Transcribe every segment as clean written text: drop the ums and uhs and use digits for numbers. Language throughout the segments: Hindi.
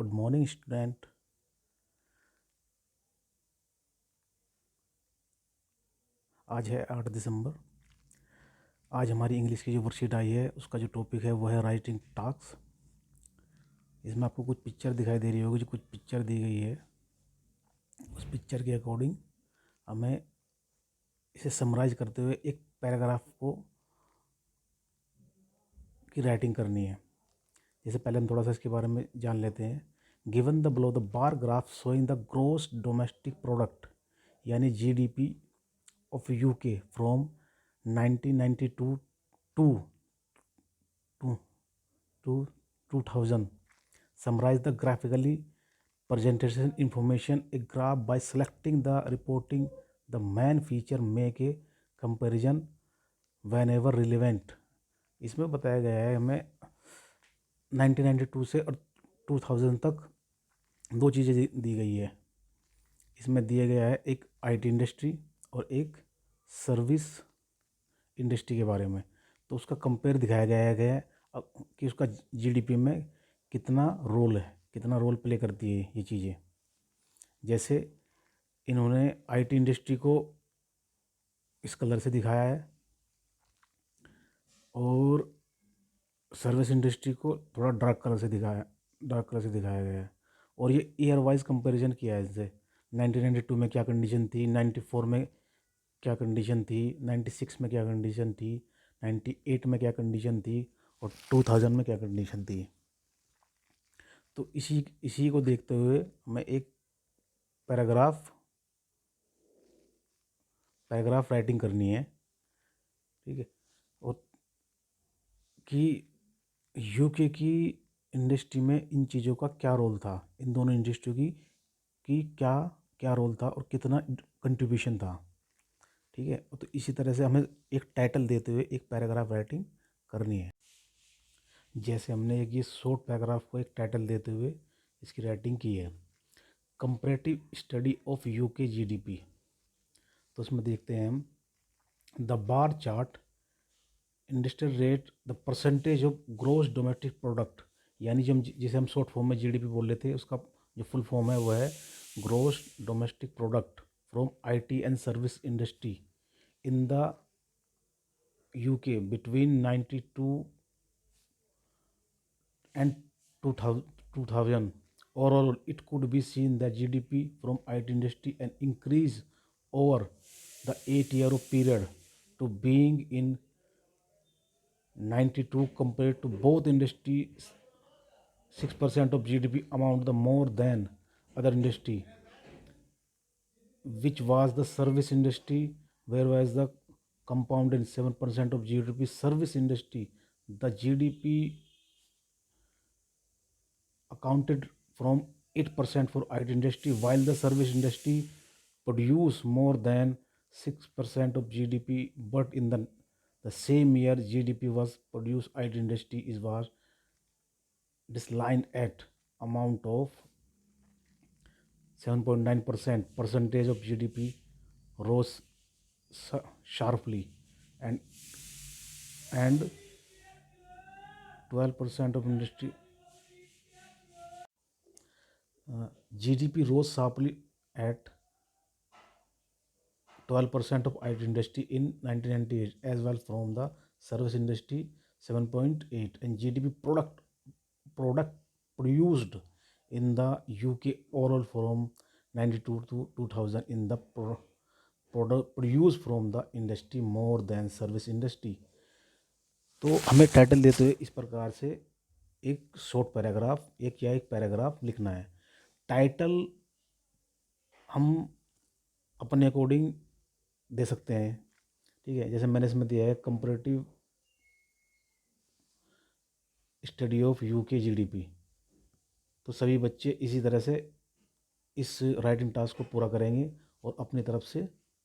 Good morning student. आज है 8 दिसंबर। आज हमारी इंग्लिश की जो वर्कशीट आई है उसका जो टॉपिक है वो है राइटिंग टास्क। इसमें आपको कुछ पिक्चर दिखाई दे रही होगी, जो कुछ पिक्चर दी गई है उस पिक्चर के अकॉर्डिंग हमें इसे समराइज करते हुए एक पैराग्राफ को की राइटिंग करनी है। जैसे पहले हम थोड़ा सा इसके बारे में जान लेते हैं। Given the below the bar graph showing the gross domestic product यानी GDP of UK from 1992 two to 2000. Summarize the graphically presentation information a graph by selecting the reporting the main feature, make a comparison whenever relevant. इसमें बताया गया है हमें 1992 से और 2000 तक दो चीज़ें दी गई है। इसमें दिया गया है एक आईटी इंडस्ट्री और एक सर्विस इंडस्ट्री के बारे में। तो उसका कंपेयर दिखाया गया है कि उसका जीडीपी में कितना रोल प्ले करती है ये चीज़ें। जैसे इन्होंने आईटी इंडस्ट्री को इस कलर से दिखाया है और सर्विस इंडस्ट्री को थोड़ा डार्क कलर से दिखाया गया है। और ये ईयर वाइज कंपैरिजन किया है इससे। 1992 में क्या कंडीशन थी, 94 में क्या कंडीशन थी, 96 में क्या कंडीशन थी, 98 में क्या कंडीशन थी और 2000 में क्या कंडीशन थी। तो इसी को देखते हुए हमें एक पैराग्राफ राइटिंग करनी है, ठीक है। और कि यूके की इंडस्ट्री में इन चीज़ों का क्या रोल था, इन दोनों इंडस्ट्री की क्या क्या रोल था और कितना कंट्रीब्यूशन था, ठीक है। तो इसी तरह से हमें एक टाइटल देते हुए एक पैराग्राफ राइटिंग करनी है। जैसे हमने एक ये शॉर्ट पैराग्राफ को एक टाइटल देते हुए इसकी राइटिंग की है, comparative study of UK GDP. तो उसमें देखते हैं हम the bar chart industrial rate the percentage of gross domestic product, यानी जिसे हम शॉर्ट फॉर्म में जीडीपी बोल रहे थे, उसका जो फुल फॉर्म है वो है gross domestic product from IT and service industry in the UK between 92 and 2000. Overall, it could be seen that GDP from IT industry and increase over the 8-year period to being in 92 compared to both industry 6% of GDP amount the more than other industry, which was the service industry, whereas the compounded 7% of GDP service industry. The GDP accounted from 8% for IT industry, while the service industry produce more than 6% of GDP. But in the same year, GDP was produced, IT industry was declined at amount of 7.9%. Percentage of GDP rose sharply, and 12% of industry GDP rose sharply at 12% of IT industry in 1998 as well from the service industry 7.8, and GDP product produced in the UK overall from 92 to 2000 in the product produced from the industry more than service industry. तो हमें टाइटल देते हुए इस प्रकार से एक शॉर्ट पैराग्राफ एक पैराग्राफ लिखना है। टाइटल हम अपने अकॉर्डिंग दे सकते हैं, ठीक है। जैसे मैंने इसमें दिया है comparative study of UK GDP. तो सभी बच्चे इसी तरह से इस राइटिंग टास्क को पूरा करेंगे और अपनी तरफ से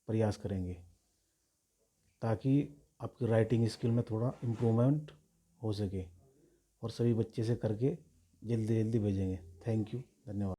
प्रयास करेंगे ताकि आपकी राइटिंग स्किल में थोड़ा इम्प्रूवमेंट हो सके, और सभी बच्चे से करके जल्दी जल्दी भेजेंगे। थैंक यू, धन्यवाद।